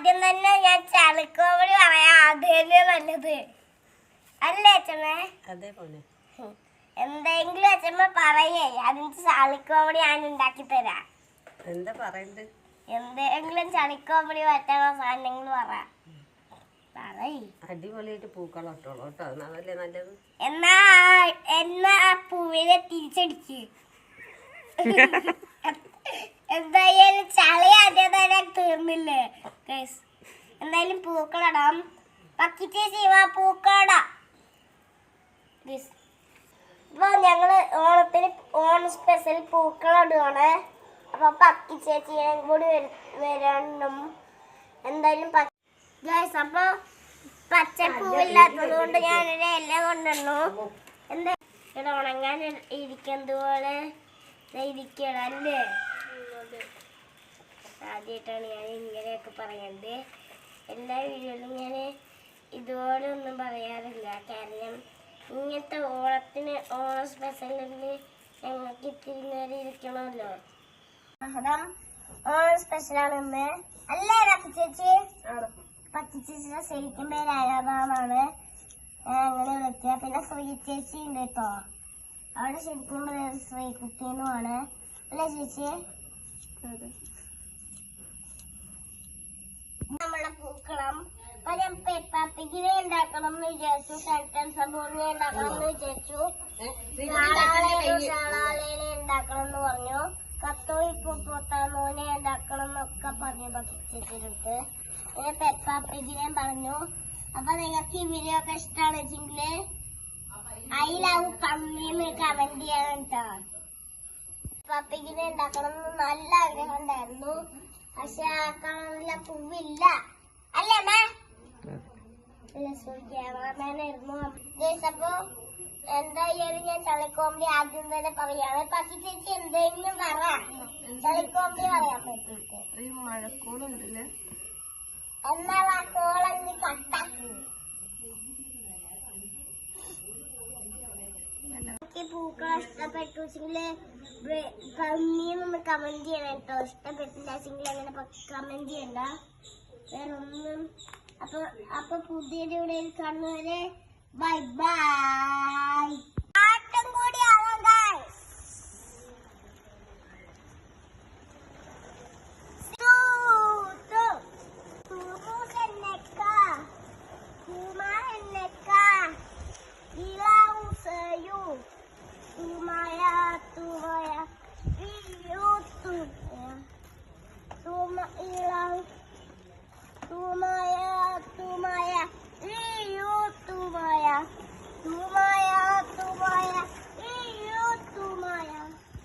ആദ്യം തന്നെ ഞാൻ ചളിക്കോമഡി പറയാം. അതല്ലേ നല്ലത് അല്ലേ അച്ഛമ്മേ? അതേപോലെ എന്തെങ്കിലും അച്ഛമ്മ പറയേ, അതിന് ചളിക്കോമഡി ഞാൻ ഉണ്ടാക്കി തരാം. എന്താ പറയണ്ട്? എന്തെങ്കിലും ചളിക്കോമഡി പറ്റാനുള്ള സാധനങ്ങൾ പറ. അടിപൊളിയായിട്ട് പൂക്കളം ഇട്ടോളൂ കേട്ടോ, അതല്ലേ നല്ലത്. എന്നാ ആ പൂവിനെ തിരിച്ചടിക്ക്. എന്തായാലും ചളി ആദ്യം തന്നെ തീർന്നില്ലേ? എന്തായാലും പൂക്കളിടാം. പക്കിച്ചേച്ചി വാ പൂക്കളിടാം. ഇപ്പൊ ഞങ്ങള് ഓണം സ്പെഷ്യൽ പൂക്കളിടുവാണ്. അപ്പൊ പക്കിച്ചേച്ചിയും കൂടി വരണം. എന്തായാലും അപ്പൊ പച്ചപ്പൂവില്ലാത്തത് കൊണ്ട് ഞാനൊരു ഇല കൊണ്ടുവന്നു. എന്താ ഇവിടെ ഉണങ്ങാൻ ഇരിക്കുന്നത് പോലെ ഇരിക്കണല്ലേ? ആദ്യമായിട്ടാണ് ഞാൻ ഇങ്ങനെയൊക്കെ പറയുന്നത്. എല്ലാ വീഡിയോയിലും ഞാൻ ഇതുപോലെ ഒന്നും പറയാറില്ല. കാരണം ഇങ്ങനത്തെ ഓണം സ്പെഷ്യലിന് ഞങ്ങൾക്ക് ഇത്തിരി നേരം ഇരിക്കണമല്ലോ. ഓണം സ്പെഷ്യലാണ് ഇന്ന് അല്ലേ പക്കിച്ചേച്ചി? പക്കിച്ചേച്ചിയുടെ ശരിക്കും പേര് അഴകാന്നാണ് അങ്ങനെ വിളിക്കുക. പിന്നെ ശ്രീ ചേച്ചി ഉണ്ട് കേട്ടോ, അവിടെ ശരിക്കും പേര് ശ്രീകുട്ടിന്നുമാണ് അല്ലേ ചേച്ചി? നമ്മുടെ പൂക്കളം അപ്പൊ ഞാൻ പെപ്പാപ്പിക്കിനെ ഉണ്ടാക്കണം എന്ന് വിചാരിച്ചു, സെന്റൻസ് ബോർഡിനെ ഉണ്ടാക്കണം എന്ന് വിചാരിച്ചു, ഷാളാലേനെ ഉണ്ടാക്കണം എന്ന് പറഞ്ഞു, കത്തോളി പൂപ്പോത്താമോനെ ഉണ്ടാക്കണം എന്നൊക്കെ പറഞ്ഞു പക്കിച്ചേച്ചിയുടെ. പിന്നെ പെപ്പാപ്പിക്കിനെ പറഞ്ഞു. അപ്പൊ നിങ്ങൾക്ക് ഈ വീഡിയോ ഒക്കെ ഇഷ്ടമാണ് വെച്ചെങ്കില് ഐ ലവ് പമ്മീന്ന് കമന്റ് ചെയ്യണം കേട്ടോ. പെപ്പാപ്പിക്കിനെ ഉണ്ടാക്കണം എന്ന് നല്ല ആഗ്രഹം ഉണ്ടായിരുന്നു, പക്ഷെ ആ കളറിലെ പൂവില്ല അല്ലേ അമ്മ? ക്യാമറമാനായിരുന്നു. അപ്പൊ എന്തായാലും ഞാൻ ചളിക്കോമ്പി ആദ്യം തന്നെ പറയാണ്. പക്കി ചേച്ചി എന്തെങ്കിലും പറ, ചളിക്കോമ്പി പറയാൻ പറ്റിയിട്ട്. മഴക്കോളുണ്ടല്ലേ? എന്നാൽ ആ കോളങ്ങ് കട്ടാക്കി. പൂക്കൾ ഇഷ്ടപ്പെട്ടു വെച്ചെങ്കില് ഭംഗിന്നൊന്ന് കമന്റ് ചെയ്യണം കേട്ടോ. ഇഷ്ടപ്പെട്ടില്ല വെച്ചെങ്കിൽ അങ്ങനെ കമന്റ് ചെയ്യണ്ട വേറെ ഒന്നും. അപ്പൊ പുതിയ വീഡിയോയിൽ കാണുന്നവരെ ബൈ ബൈ.